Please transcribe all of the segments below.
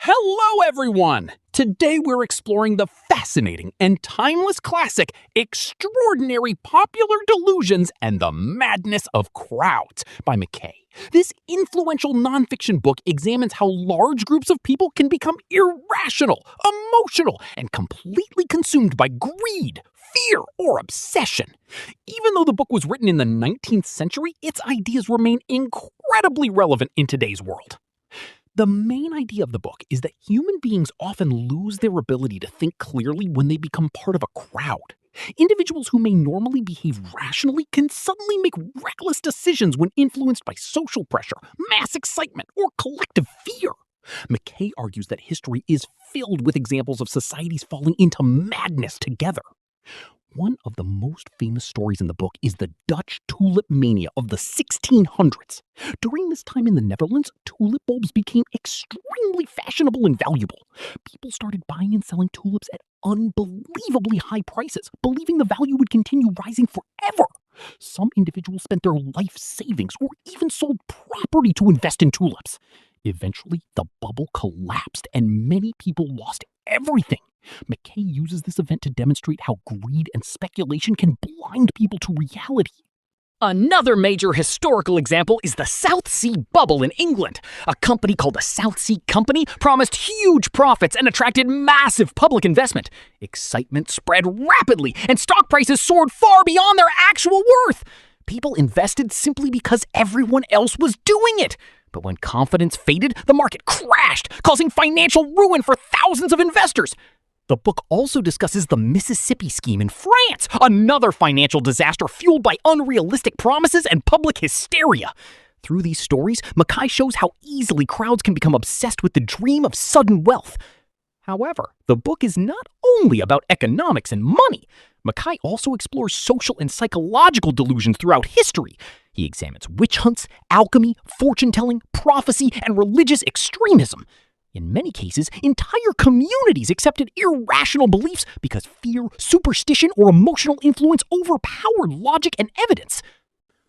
Hello, everyone! Today we're exploring the fascinating and timeless classic, Extraordinary Popular Delusions and the Madness of Crowds by McKay. This influential nonfiction book examines how large groups of people can become irrational, emotional, and completely consumed by greed, fear, or obsession. Even though the book was written in the 19th century, its ideas remain incredibly relevant in today's world. The main idea of the book is that human beings often lose their ability to think clearly when they become part of a crowd. Individuals who may normally behave rationally can suddenly make reckless decisions when influenced by social pressure, mass excitement, or collective fear. McKay argues that history is filled with examples of societies falling into madness together. One of the most famous stories in the book is the Dutch tulip mania of the 1600s. During this time in the Netherlands, tulip bulbs became extremely fashionable and valuable. People started buying and selling tulips at unbelievably high prices, believing the value would continue rising forever. Some individuals spent their life savings or even sold property to invest in tulips. Eventually, the bubble collapsed and many people lost everything. McKay uses this event to demonstrate how greed and speculation can blind people to reality. Another major historical example is the South Sea Bubble in England. A company called the South Sea Company promised huge profits and attracted massive public investment. Excitement spread rapidly, and stock prices soared far beyond their actual worth. People invested simply because everyone else was doing it. But when confidence faded, the market crashed, causing financial ruin for thousands of investors. The book also discusses the Mississippi Scheme in France, another financial disaster fueled by unrealistic promises and public hysteria. Through these stories, McKay shows how easily crowds can become obsessed with the dream of sudden wealth. However, the book is not only about economics and money. McKay also explores social and psychological delusions throughout history. He examines witch hunts, alchemy, fortune-telling, prophecy, and religious extremism. In many cases, entire communities accepted irrational beliefs because fear, superstition, or emotional influence overpowered logic and evidence.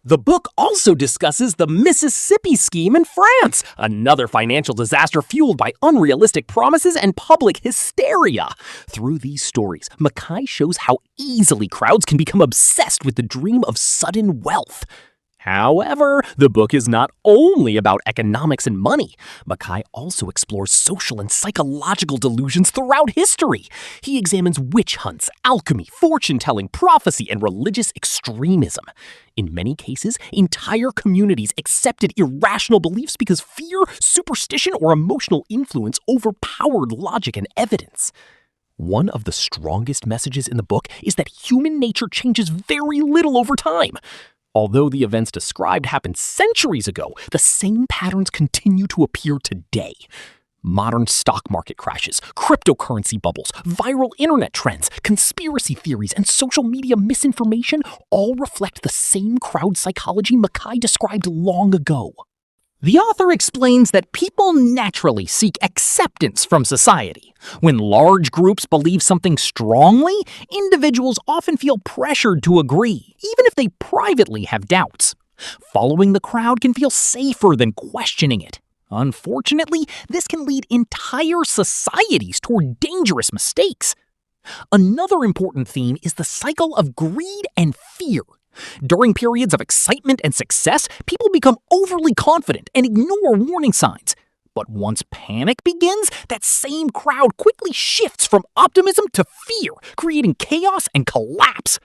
The book also discusses the Mississippi Scheme in France, another financial disaster fueled by unrealistic promises and public hysteria. Through these stories, McKay shows how easily crowds can become obsessed with the dream of sudden wealth. However, the book is not only about economics and money. McKay also explores social and psychological delusions throughout history. He examines witch hunts, alchemy, fortune-telling, prophecy, and religious extremism. In many cases, entire communities accepted irrational beliefs because fear, superstition, or emotional influence overpowered logic and evidence. One of the strongest messages in the book is that human nature changes very little over time. Although the events described happened centuries ago, the same patterns continue to appear today. Modern stock market crashes, cryptocurrency bubbles, viral internet trends, conspiracy theories, and social media misinformation all reflect the same crowd psychology McKay described long ago. The author explains that people naturally seek acceptance from society. When large groups believe something strongly, individuals often feel pressured to agree, even if they privately have doubts. Following the crowd can feel safer than questioning it. Unfortunately, this can lead entire societies toward dangerous mistakes. Another important theme is the cycle of greed and fear. During periods of excitement and success, people become overly confident and ignore warning signs. But once panic begins, that same crowd quickly shifts from optimism to fear, creating chaos and collapse.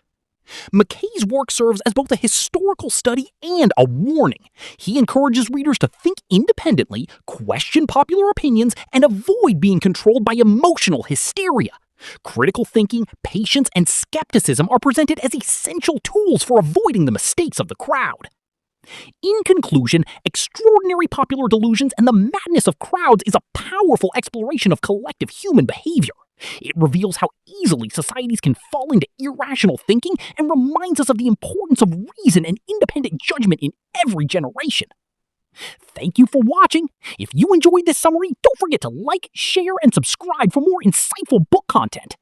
McKay's work serves as both a historical study and a warning. He encourages readers to think independently, question popular opinions, and avoid being controlled by emotional hysteria. Critical thinking, patience, and skepticism are presented as essential tools for avoiding the mistakes of the crowd. In conclusion, Extraordinary Popular Delusions and the Madness of Crowds is a powerful exploration of collective human behavior. It reveals how easily societies can fall into irrational thinking and reminds us of the importance of reason and independent judgment in every generation. Thank you for watching. If you enjoyed this summary, don't forget to like, share, and subscribe for more insightful book content.